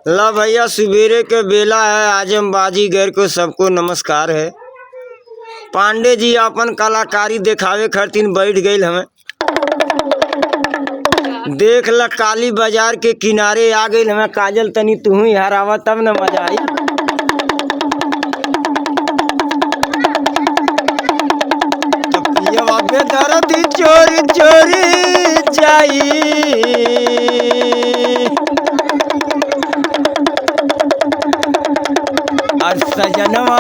ला भैया सवेरे के बेला है। आजम बाजीगर को सबको नमस्कार है। पांडे जी अपन कलाकारी दिखावे खातिर बैठ गए हमें। देख ल काली बाजार के किनारे आ गई हमें। काजल तनी तू ही हरावा तब न मजा आई। दर्दी चोरी चोरी जाई और सजनवा